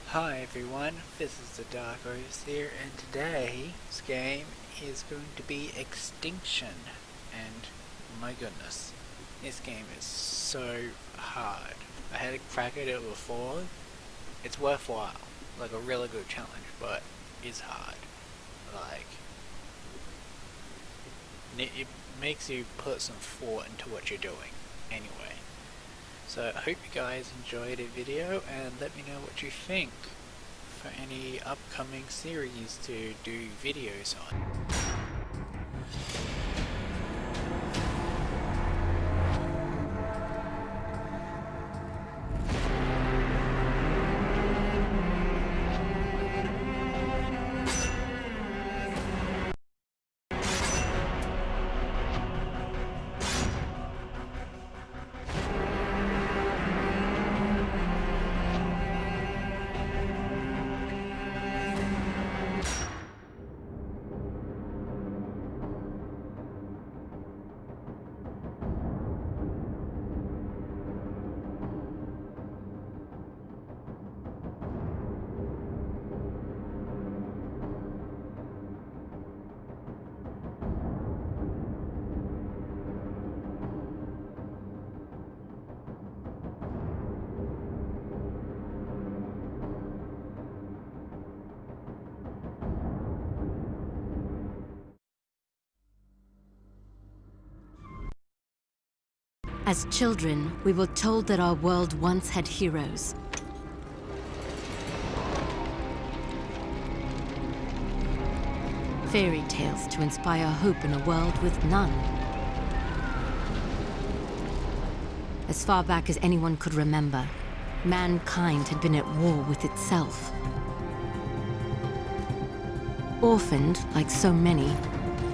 Hi everyone, this is the Dark Overseer, and today's game is going to be Extinction. And my goodness, this game is so hard. I had a crack at it before. It's worthwhile, like a really good challenge, but it's hard. Like, it makes you put some thought into what you're doing anyway. So I hope you guys enjoyed the video, and let me know what you think for any upcoming series to do videos on. As children, we were told that our world once had heroes. Fairy tales to inspire hope in a world with none. As far back as anyone could remember, mankind had been at war with itself. Orphaned, like so many,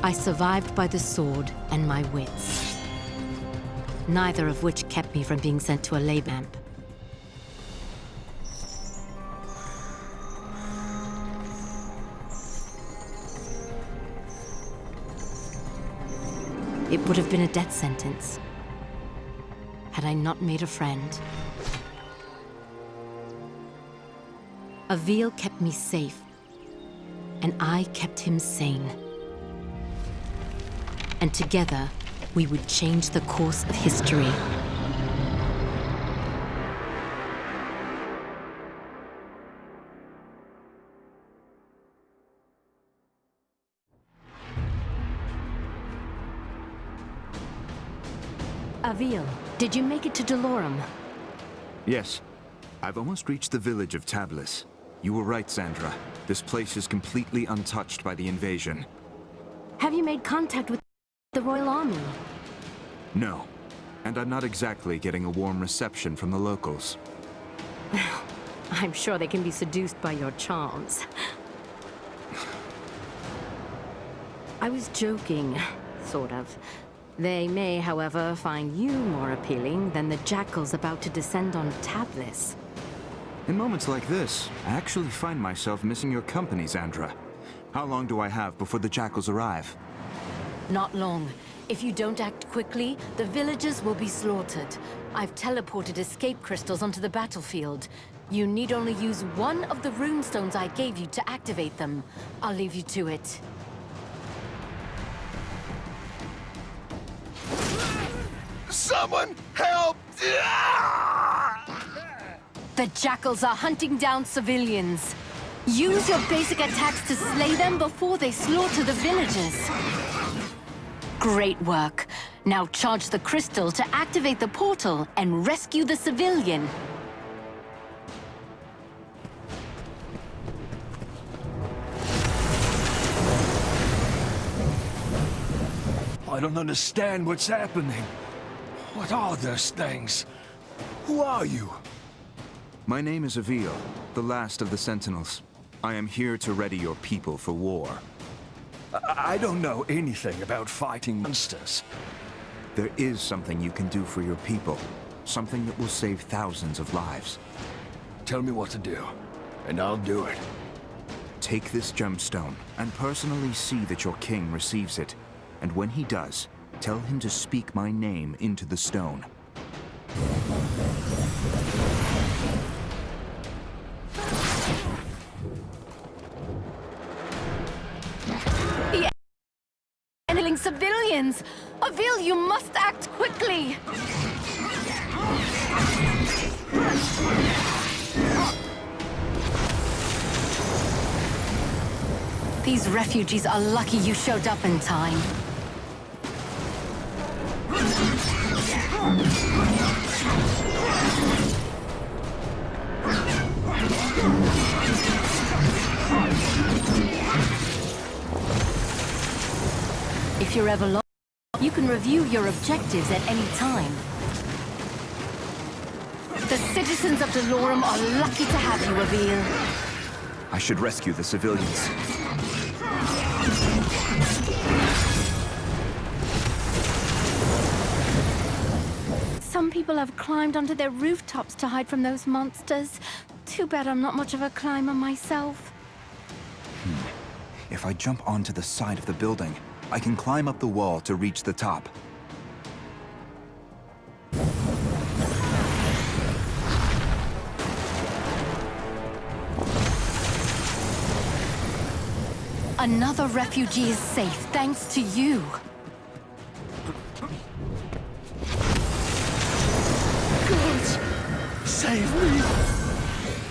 I survived by the sword and my wits. Neither of which kept me from being sent to a lab camp. It would have been a death sentence had I not made a friend. Avil kept me safe, and I kept him sane. And together, we would change the course of history. Avil, did you make it to Delorum? Yes. I've almost reached the village of Tablis. You were right, Sandra. This place is completely untouched by the invasion. Have you made contact with the Royal Army? No. And I'm not exactly getting a warm reception from the locals. I'm sure they can be seduced by your charms. I was joking, sort of. They may, however, find you more appealing than the jackals about to descend on Tablis. In moments like this, I actually find myself missing your company, Sandra. How long do I have before the jackals arrive? Not long. If you don't act quickly, the villagers will be slaughtered. I've teleported escape crystals onto the battlefield. You need only use one of the runestones I gave you to activate them. I'll leave you to it. Someone help! The jackals are hunting down civilians. Use your basic attacks to slay them before they slaughter the villagers. Great work. Now charge the crystal to activate the portal and rescue the civilian. I don't understand what's happening. What are those things? Who are you? My name is Avil, the last of the Sentinels. I am here to ready your people for war. I don't know anything about fighting monsters. There is something you can do for your people. Something that will save thousands of lives. Tell me what to do, and I'll do it. Take this gemstone, and personally see that your king receives it. And when he does, Tell him to speak my name into the stone. The enabling civilians! Avil, you must act quickly! These refugees are lucky you showed up in time. If you're ever lost, you can review your objectives at any time. The citizens of Delorum are lucky to have you, Avil. I should rescue the civilians. Some people have climbed onto their rooftops to hide from those monsters. Too bad I'm not much of a climber myself. If I jump onto the side of the building, I can climb up the wall to reach the top. Another refugee is safe, thanks to you. God, save me!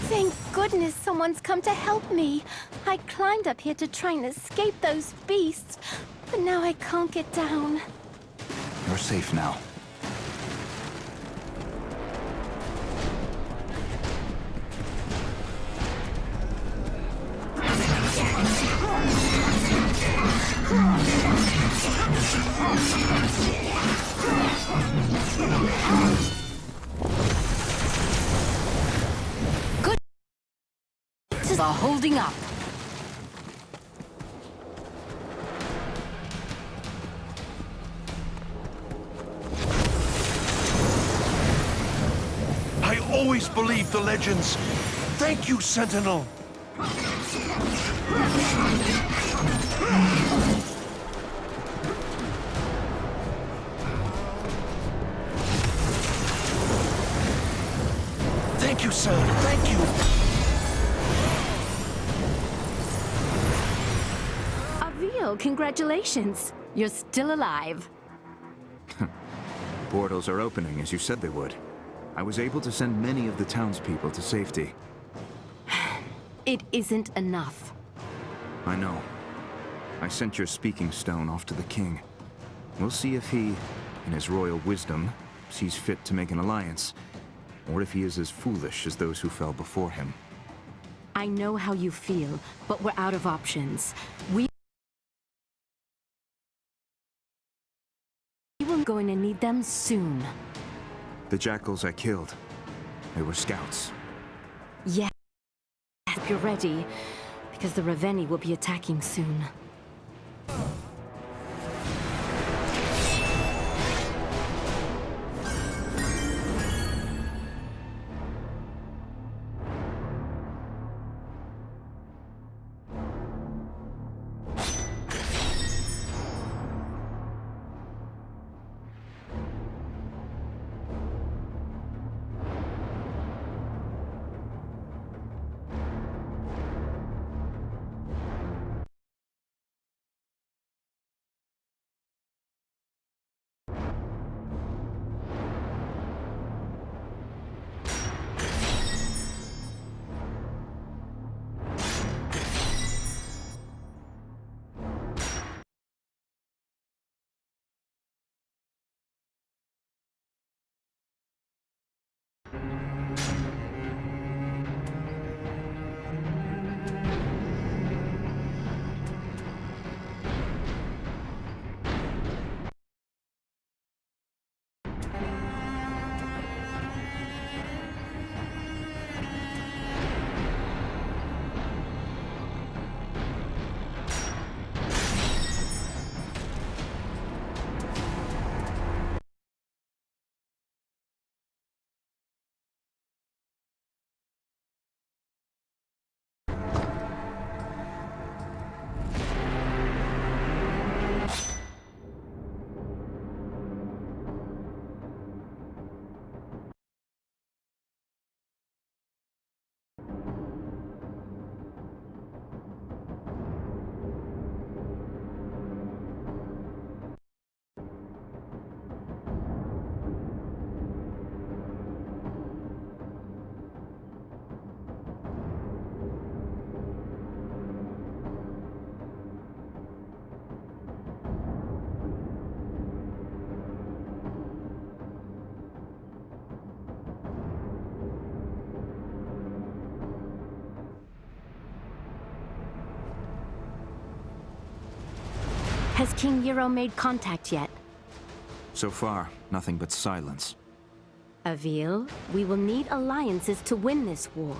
Thank goodness someone's come to help me. I climbed up here to try and escape those beasts, but now I can't get down. You're safe now. Good are holding up. I always believed the legends. Thank you, Sentinel. Thank you, sir. Thank you. Avil, congratulations. You're still alive. Portals are opening as you said they would. I was able to send many of the townspeople to safety. It isn't enough. I know. I sent your speaking stone off to the king. We'll see if he, in his royal wisdom, sees fit to make an alliance, or if he is as foolish as those who fell before him. I know how you feel, but we're out of options. We're going to need them soon. The jackals I killed, they were scouts. Yes, if you're ready, because the Raveni will be attacking soon. Has King Euro made contact yet? So far, nothing but silence. Avil, we will need alliances to win this war.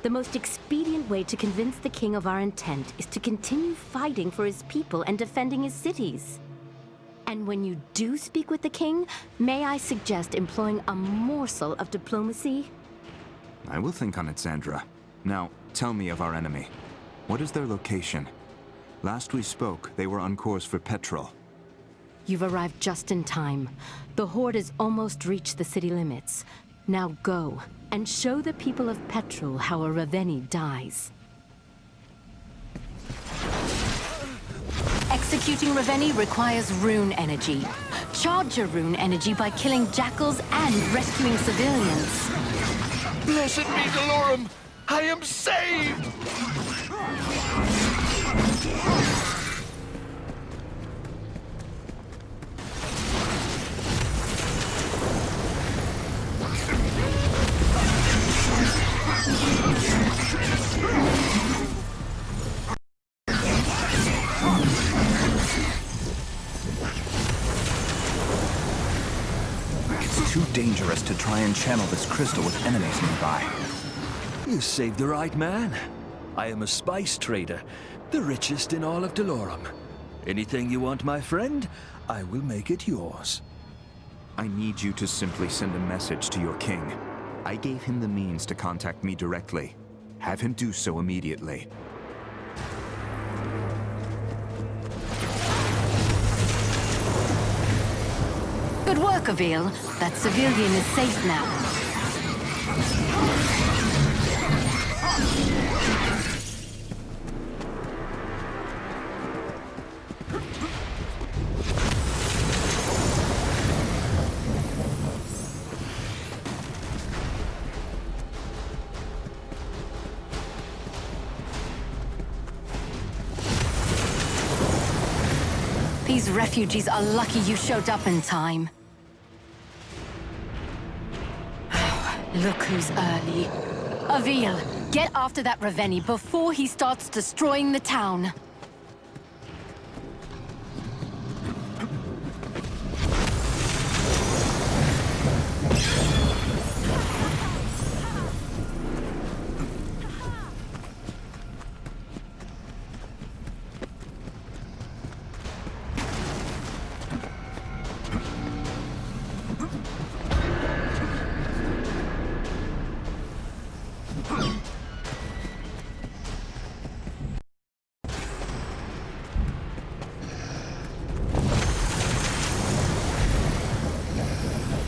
The most expedient way to convince the king of our intent is to continue fighting for his people and defending his cities. And when you do speak with the king, may I suggest employing a morsel of diplomacy? I will think on it, Sandra. Now, tell me of our enemy. What is their location? Last we spoke, they were on course for Petrol. You've arrived just in time. The Horde has almost reached the city limits. Now go, and show the people of Petrol how a Raveni dies. Executing Raveni requires rune energy. Charge your rune energy by killing jackals and rescuing civilians. Blessed be Delorum! I am saved! It's too dangerous to try and channel this crystal with enemies nearby. You saved the right man. I am a spice trader, the richest in all of Delorum. Anything you want, my friend, I will make it yours. I need you to simply send a message to your king. I gave him the means to contact me directly. Have him do so immediately. Good work, Avil. That civilian is safe now. These refugees are lucky you showed up in time. Look who's early. Avil, get after that Raveni before he starts destroying the town.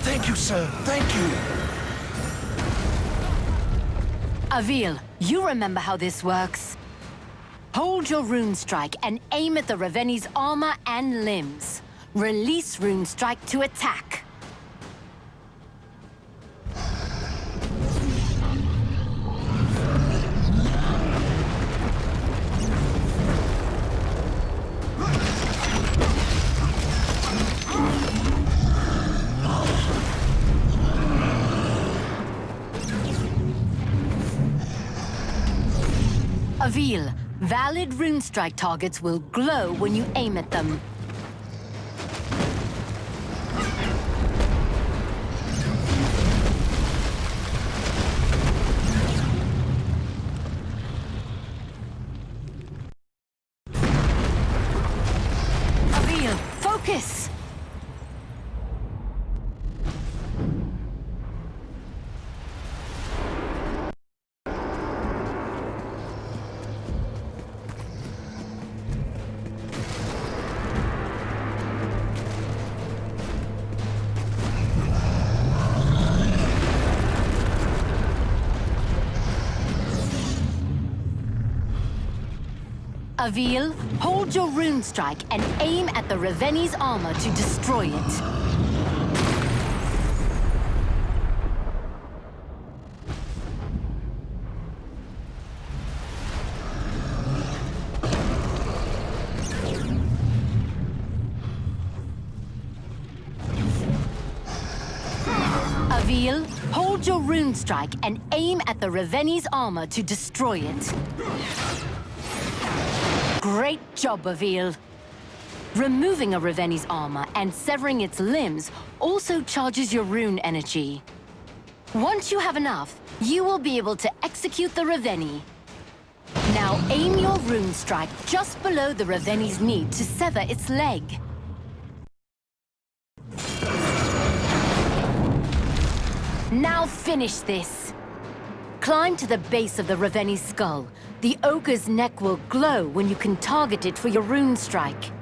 Thank you, sir. Thank you. Avil, you remember how this works. Hold your rune strike and aim at the Raveni's armor and limbs. Release rune strike to attack. Avil, valid rune strike targets will glow when you aim at them. Avil, focus! Avil, hold your rune strike and aim at the Raveni's armor to destroy it. Avil, hold your rune strike and aim at the Raveni's armor to destroy it. Great job, Avil. Removing a Reveni's armor and severing its limbs also charges your rune energy. Once you have enough, you will be able to execute the Reveni. Now aim your rune strike just below the Reveni's knee to sever its leg. Now finish this. Climb to the base of the Reveni's skull. The ogre's neck will glow when you can target it for your rune strike.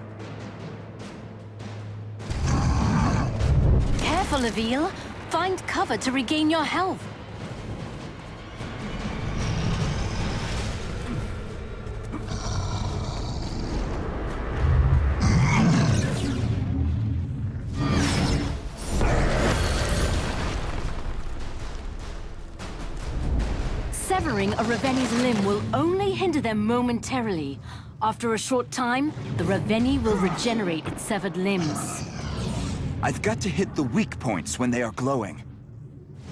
Careful, Avil. Find cover to regain your health. Severing a Reveni's limb will only hinder them momentarily. After a short time, the Reveni will regenerate its severed limbs. I've got to hit the weak points when they are glowing.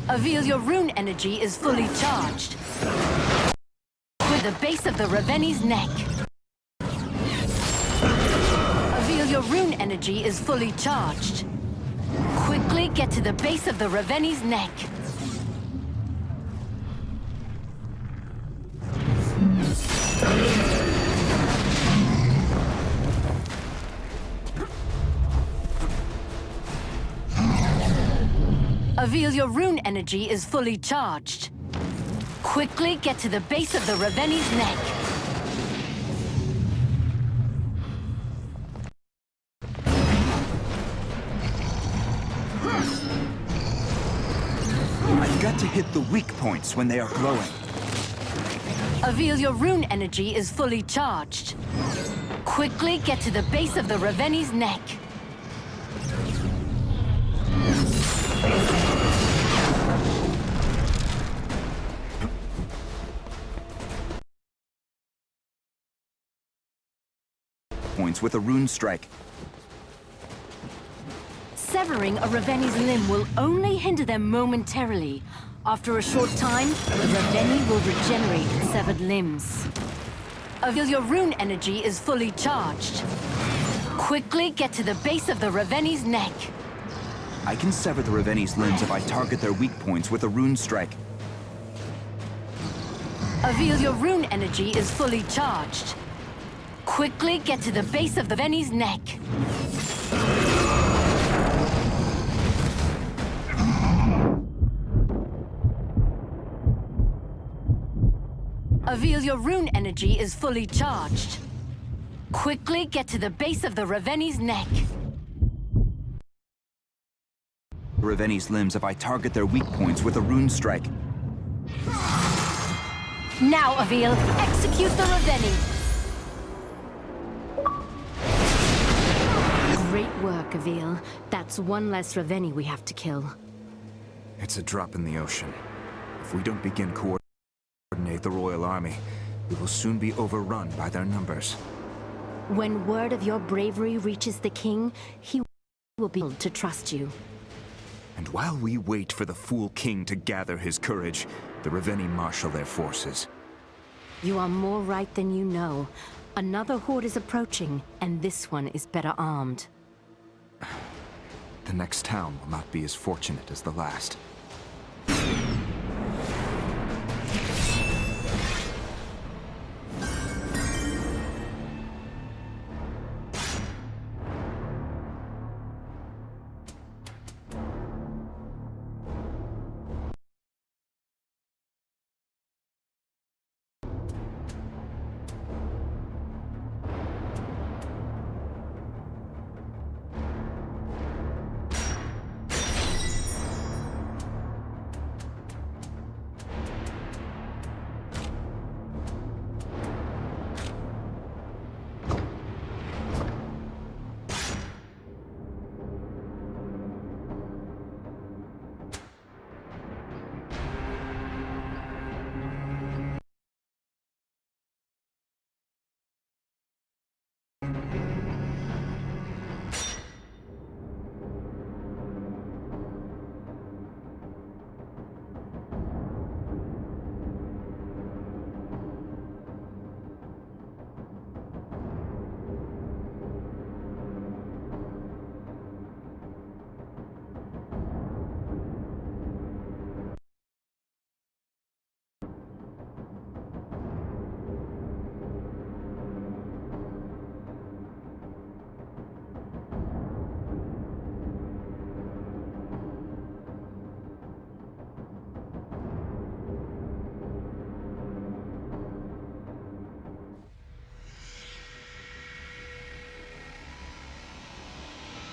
Avil, your rune energy is fully charged. With the base of the Reveni's neck. Avil, your rune energy is fully charged. Quickly get to the base of the Reveni's neck. Avil, your rune energy is fully charged. Quickly get to the base of the Reveni's neck. I've got to hit the weak points when they are glowing. Avil, your rune energy is fully charged. Quickly get to the base of the Reveni's neck. Points with a rune strike. Severing a Reveni's limb will only hinder them momentarily. After a short time, the Reveni will regenerate its severed limbs. Avil, your rune energy is fully charged. Quickly get to the base of the Reveni's neck. I can sever the Reveni's limbs if I target their weak points with a rune strike. Avil, your rune energy is fully charged. Quickly get to the base of the Reveni's neck. Avil, your rune energy is fully charged. Quickly get to the base of the Reveni's neck. Reveni's limbs if I target their weak points with a rune strike. Now, Avil, execute the Reveni. Great work, Avil. That's one less Reveni we have to kill. It's a drop in the ocean. If we don't begin coordinate the royal army, we will soon be overrun by their numbers. When word of your bravery reaches the king, he will be able to trust you. And while we wait for the fool king to gather his courage, the Reveni marshal their forces. You are more right than you know. Another horde is approaching, and this one is better armed. The next town will not be as fortunate as the last.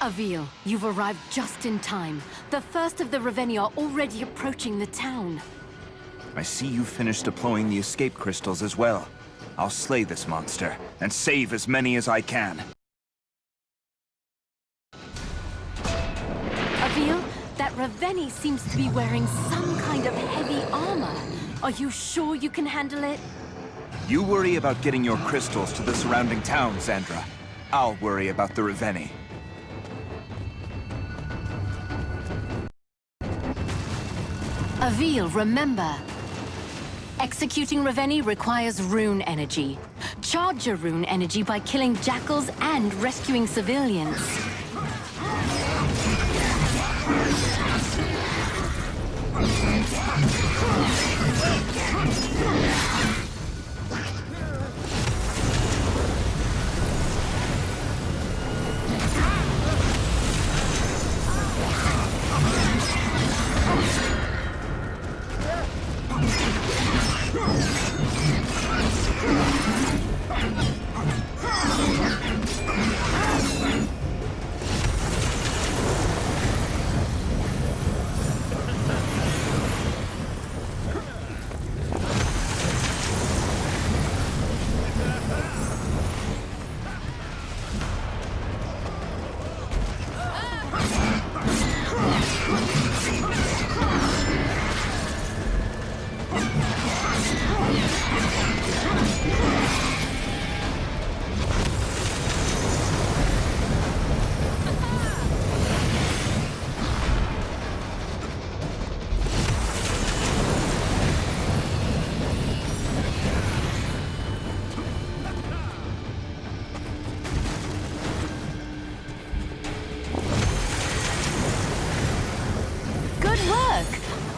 Avil, you've arrived just in time. The first of the Revenni are already approaching the town. I see you finished deploying the escape crystals as well. I'll slay this monster, and save as many as I can. Avil, that Revenni seems to be wearing some kind of heavy armor. Are you sure you can handle it? You worry about getting your crystals to the surrounding town, Sandra. I'll worry about the Revenni. Avil, remember. Executing Revenni requires rune energy. Charge your rune energy by killing jackals and rescuing civilians.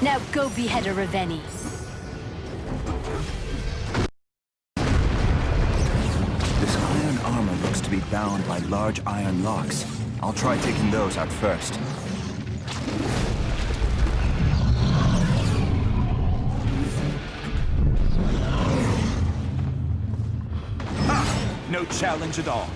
Now go behead a Revenni. This iron armor looks to be bound by large iron locks. I'll try taking those out first. Ha! No challenge at all.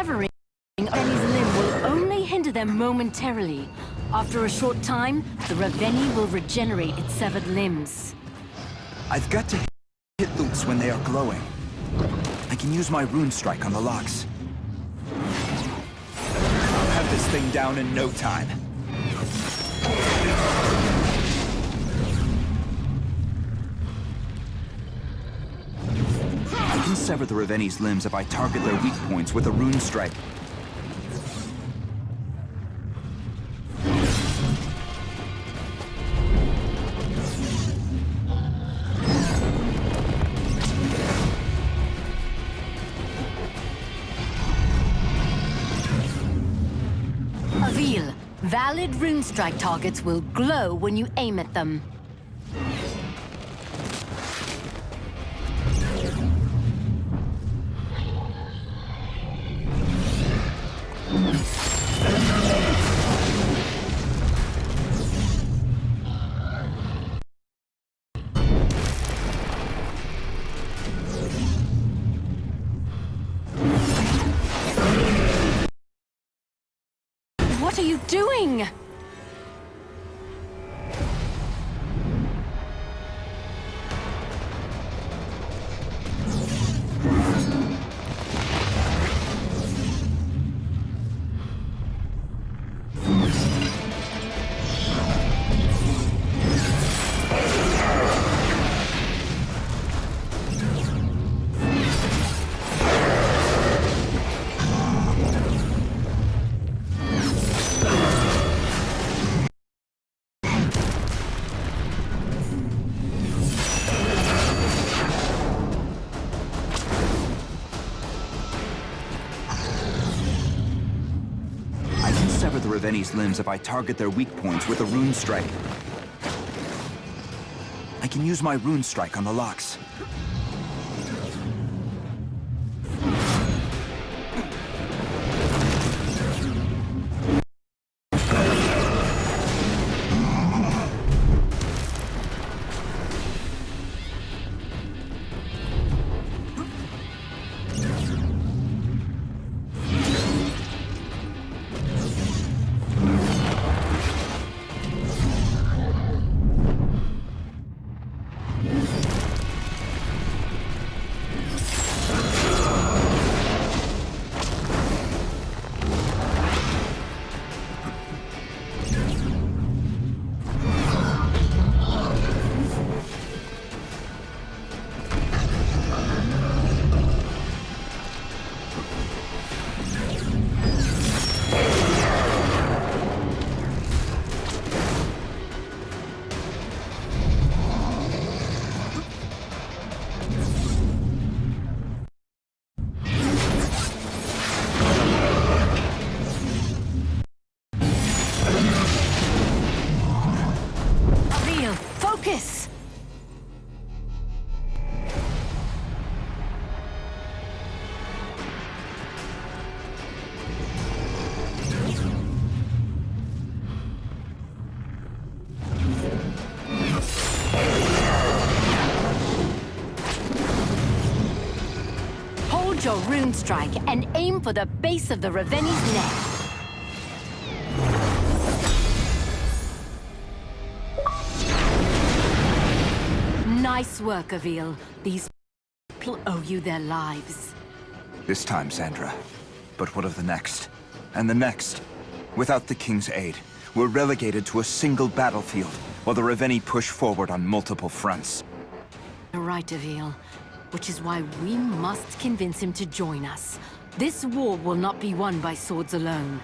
Severing Raveni's limb will only hinder them momentarily. After a short time, the Raveni will regenerate its severed limbs. I've got to hit loops when they are glowing. I can use my rune strike on the locks. I'll have this thing down in no time. I can sever the Raveni's limbs if I target their weak points with a rune strike. Avil, valid rune strike targets will glow when you aim at them. What are you doing? Sever the Raveni's limbs if I target their weak points with a rune strike. I can use my rune strike on the locks. Focus! Hold your rune strike and aim for the base of the Raveni's neck. Nice work, Avil. These people owe you their lives. This time, Sandra. But what of the next? And the next? Without the King's aid, we're relegated to a single battlefield, while the Raveni push forward on multiple fronts. You're right, Avil. Which is why we must convince him to join us. This war will not be won by swords alone.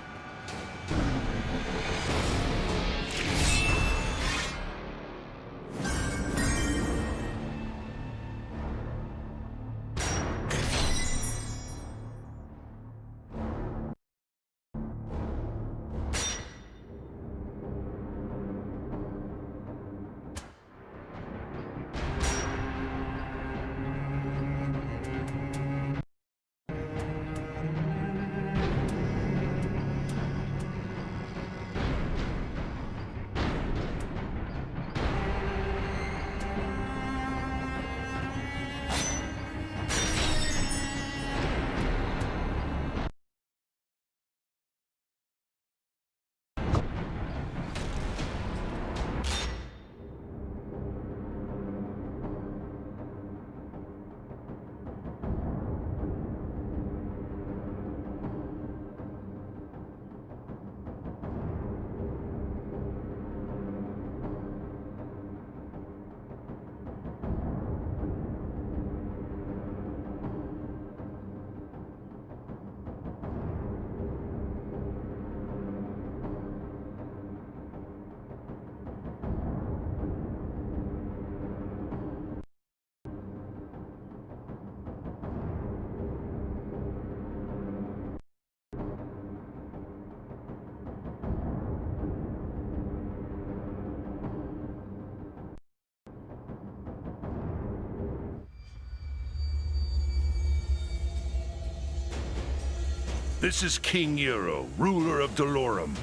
This is King Euro, ruler of Dolorum.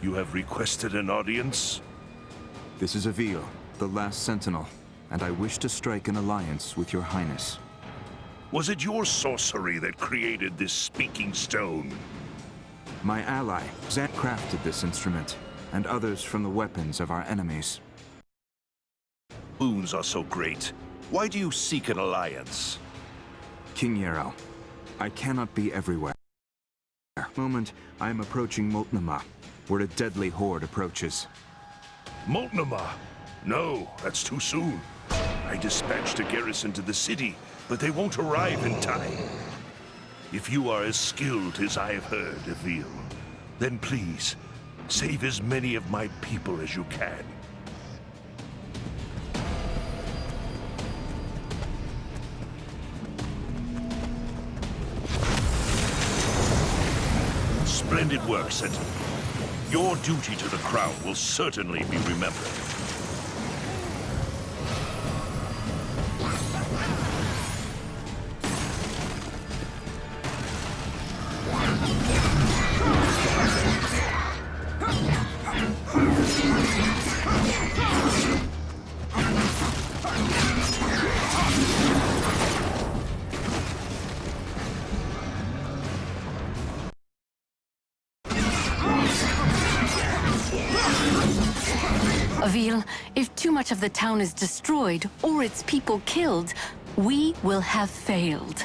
You have requested an audience? This is Avil, the last sentinel, and I wish to strike an alliance with your highness. Was it your sorcery that created this speaking stone? My ally, Zant, crafted this instrument, and others from the weapons of our enemies. Boons are so great. Why do you seek an alliance? King Yarrow, I cannot be everywhere. At the moment, I am approaching Moltnama, where a deadly horde approaches. Moltnama? No, that's too soon. I dispatched a garrison to the city, but they won't arrive in time. If you are as skilled as I have heard, Avil, then please, save as many of my people as you can. Splendid work, Sentinel. Your duty to the crown will certainly be remembered. Avil, if too much of the town is destroyed or its people killed, we will have failed.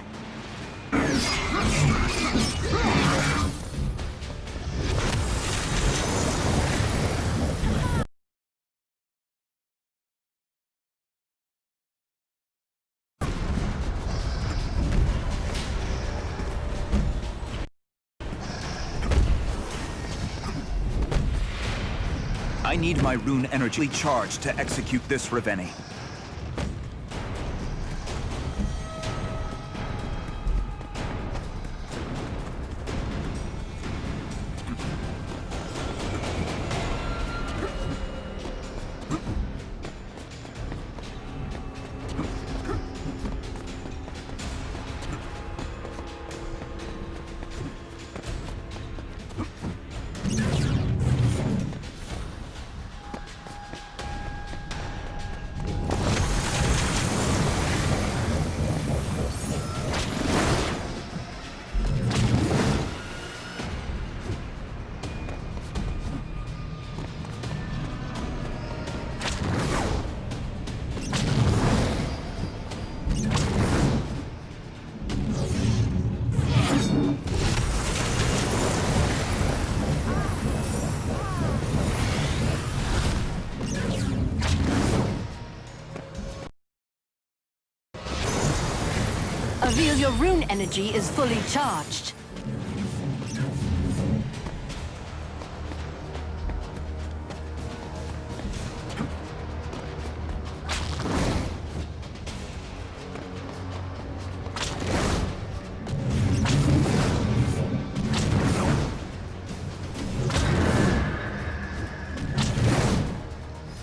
I need my rune energy charged to execute this Reveni. Avil, your rune energy is fully charged.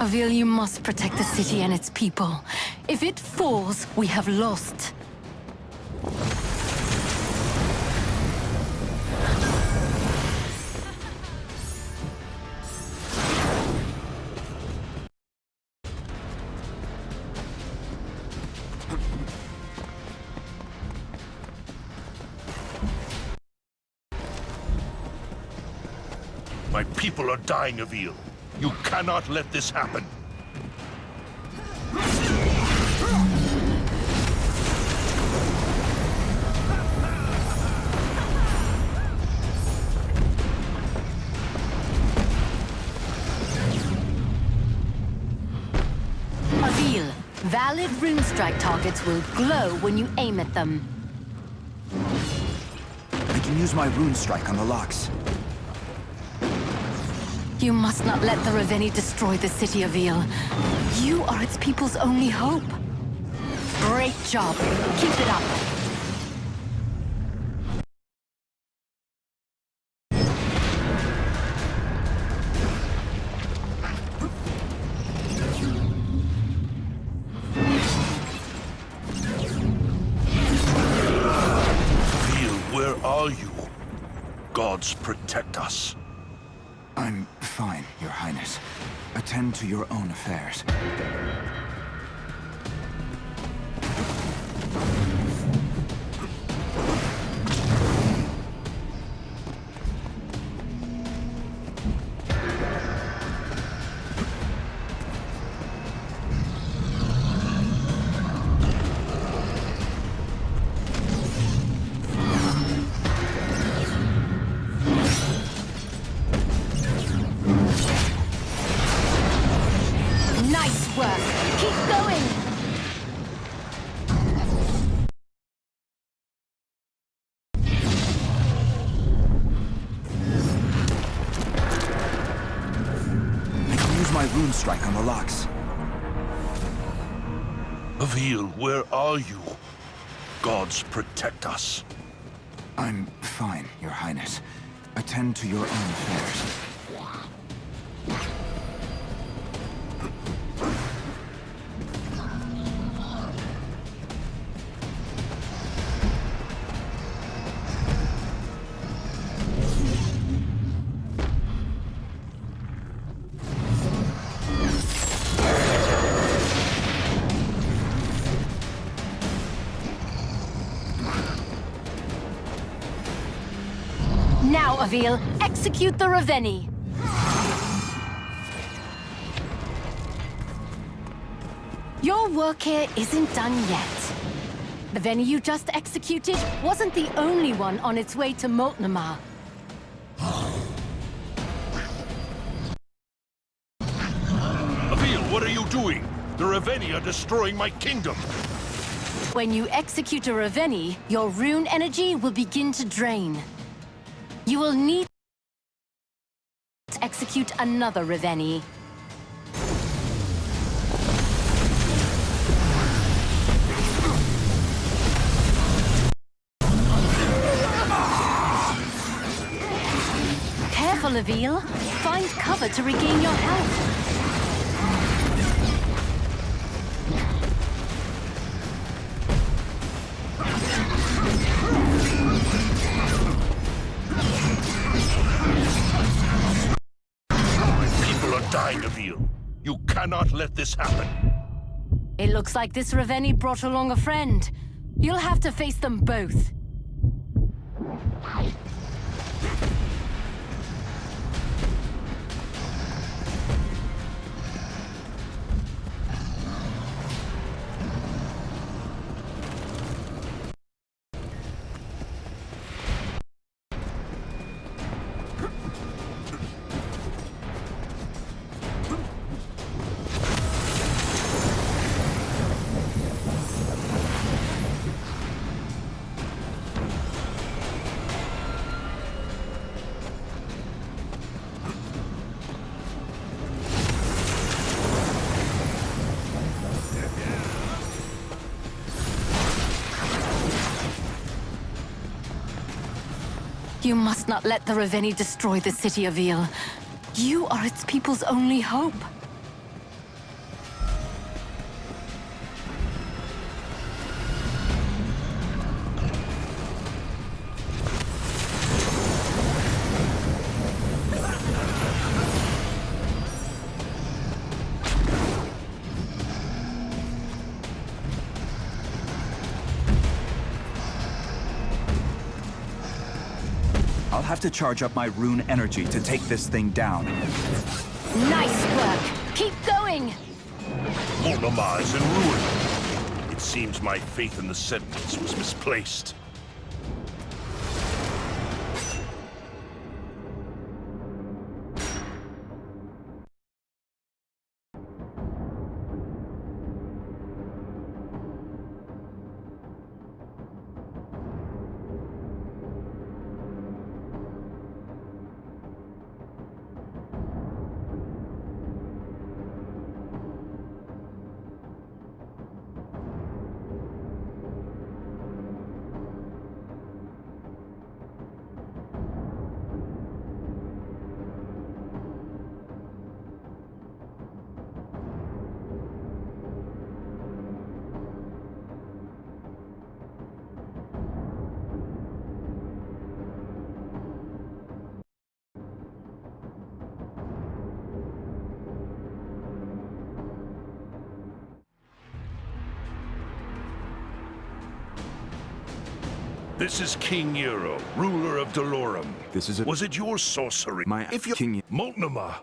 Avil, you must protect the city and its people. If it falls, we have lost. My people are dying, Avil. You cannot let this happen. Avil, valid rune strike targets will glow when you aim at them. I can use my rune strike on the locks. You must not let the Reveni destroy the city of Avil. You are its people's only hope. Great job. Keep it up. Avil, where are you? Gods protect us. I'm fine, Your Highness. Attend to your own affairs. Nice work! Keep going! I can use my rune strike on the locks. Avil, where are you? Gods protect us. I'm fine, Your Highness. Attend to your own affairs. Now, Avil, execute the Reveni! Your work here isn't done yet. The Reveni you just executed wasn't the only one on its way to Moltnamar. Avil, what are you doing? The Reveni are destroying my kingdom. When you execute a Reveni, your rune energy will begin to drain. You will need to execute another Reveni. Careful, Avil. Find cover to regain your health. People are dying, Avil. You cannot let this happen. It looks like this Reveni brought along a friend. You'll have to face them both. You must not let the Reveni destroy the city of Eel. You are its people's only hope. I'll have to charge up my rune energy to take this thing down. Nice work! Keep going! Moltnamar is in ruin. It seems my faith in the Sentinels was misplaced. This is King Nero, ruler of Dolorum. This is a... Was it your sorcery? If you... King... Moltnuma!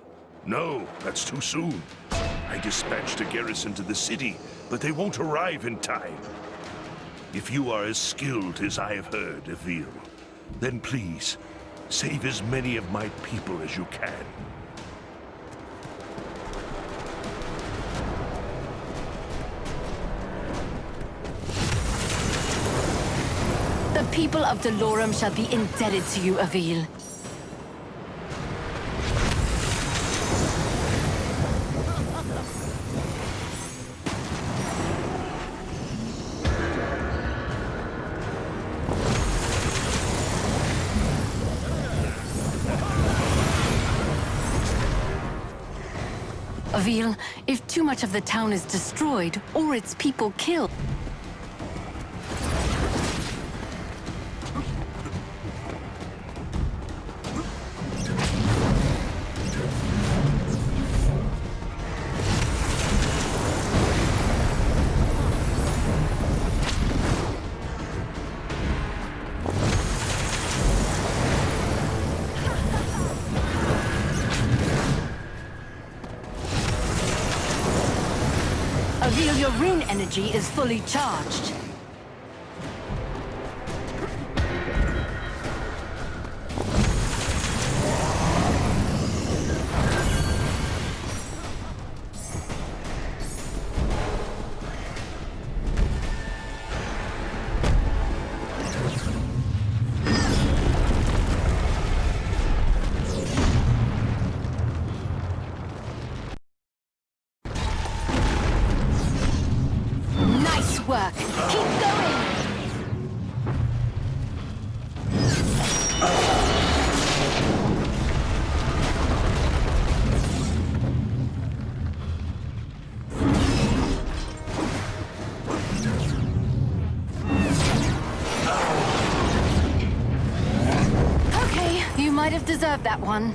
No, that's too soon. I dispatched a garrison to the city, but they won't arrive in time. If you are as skilled as I have heard, Evil, then please, save as many of my people as you can. The people of Dolorum shall be indebted to you, Evil. Evil, if too much of the town is destroyed, or its people killed... Evil, your rune energy is fully charged. Work. Keep going! Okay, you might have deserved that one.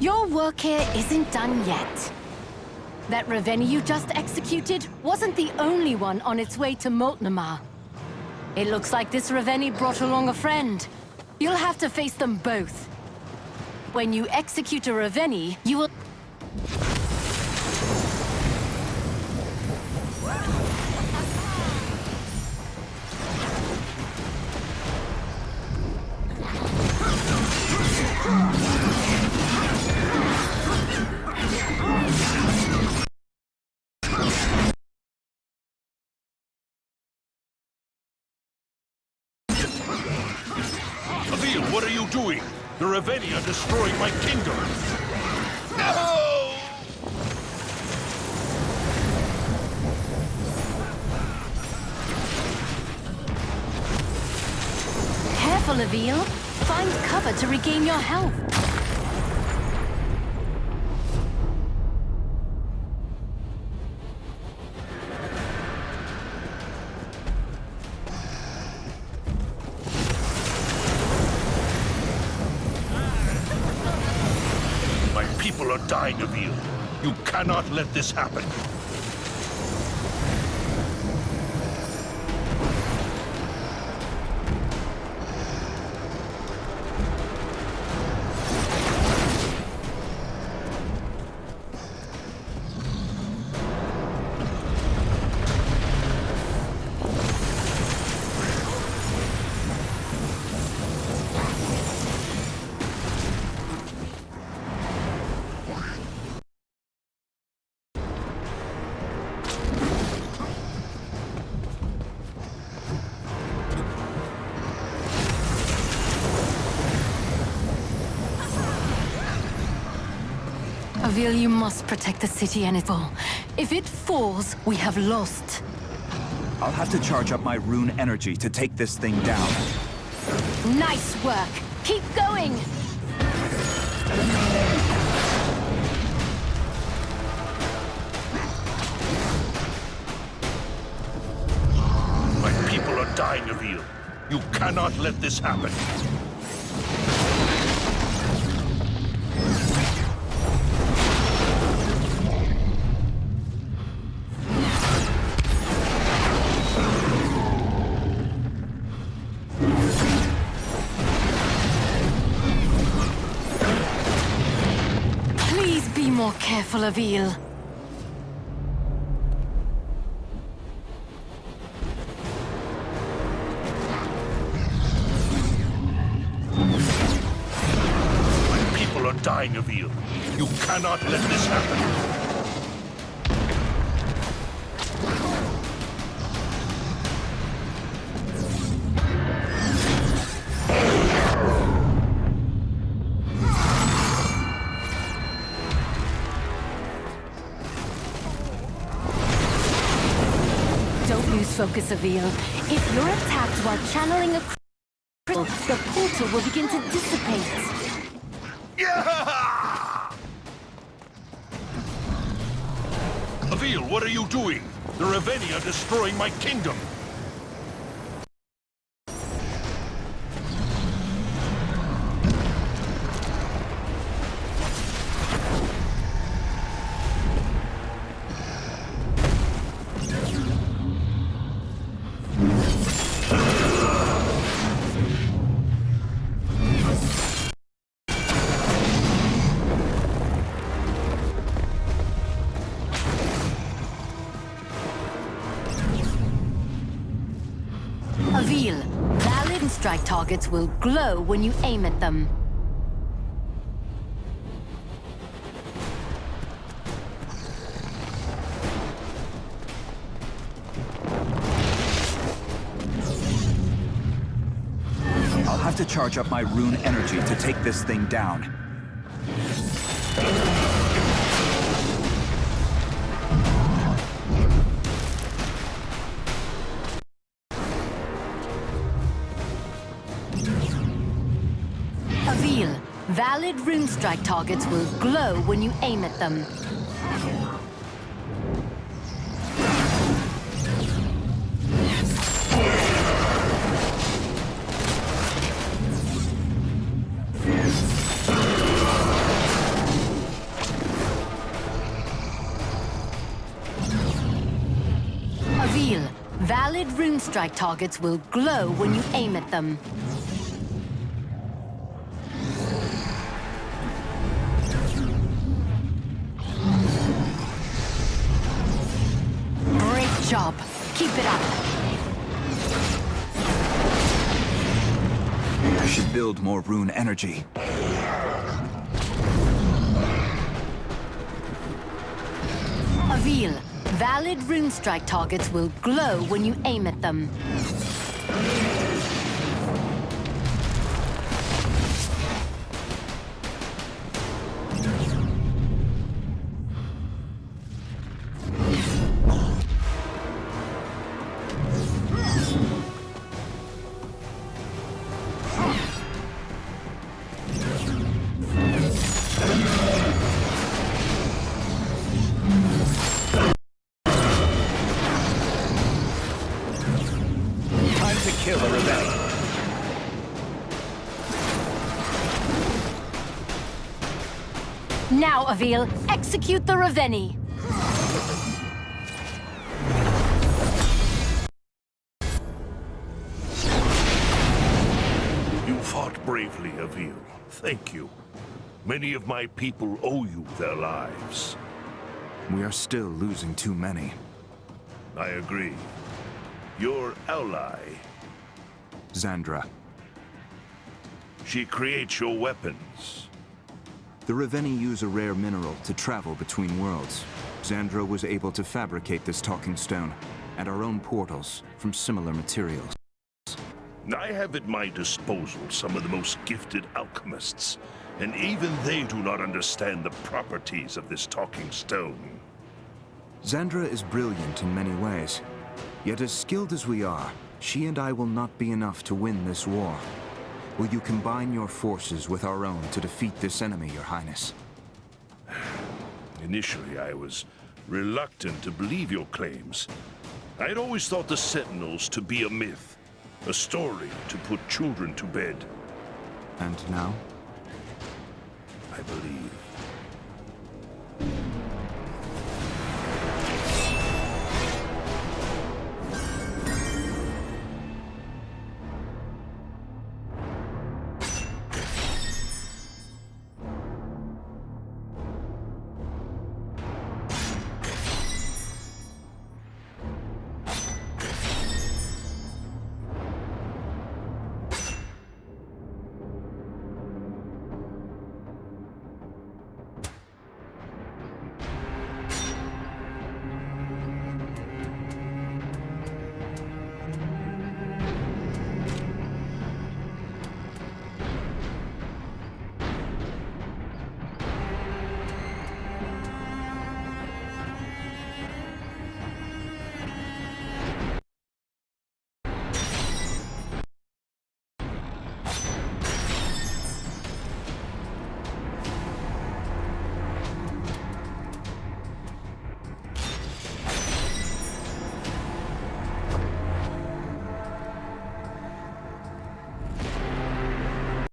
Your work here isn't done yet. That Revenny you just executed wasn't the only one on its way to Moltnuma. It looks like this Revenny brought along a friend. You'll have to face them both. When you execute a Revenny, you will... Evil, what are you doing? The Revenny are destroying my kingdom! No! Careful, Evil. Find cover to regain your health. My people are dying, Evil. You cannot let this happen. Avil, you must protect the city and its all. If it falls, we have lost. I'll have to charge up my rune energy to take this thing down. Nice work! Keep going! My people are dying, Avil. You cannot let this happen. Please be more careful, Avil. Dying of you. You cannot let this happen. Don't lose focus, Avil. If you're attacked while channeling a crystal, the portal will begin to dissipate. Avil, what are you doing? The Reveni are destroying my kingdom. Avil, valid strike targets will glow when you aim at them. I'll have to charge up my rune energy to take this thing down. Avil, valid rune strike targets will glow when you aim at them. Avil, valid rune strike targets will glow when you aim at them. Job. Keep it up. I should build more rune energy. Avil, valid rune strike targets will glow when you aim at them. Kill a Reveni. Now, Avil, execute the Reveni. You fought bravely, Avil. Thank you. Many of my people owe you their lives. We are still losing too many. I agree. Your ally, Xandra. she creates your weapons. The Reveni use a rare mineral to travel between worlds. Xandra was able to fabricate this talking stone and our own portals from similar materials. I have at my disposal some of the most gifted alchemists. and even they do not understand the properties of this talking stone. Xandra is brilliant in many ways. Yet as skilled as we are, she and I will not be enough to win this war. Will you combine your forces with our own to defeat this enemy, Your Highness? Initially, I was reluctant to believe your claims. I had always thought the Sentinels to be a myth, a story to put children to bed. And now? I believe.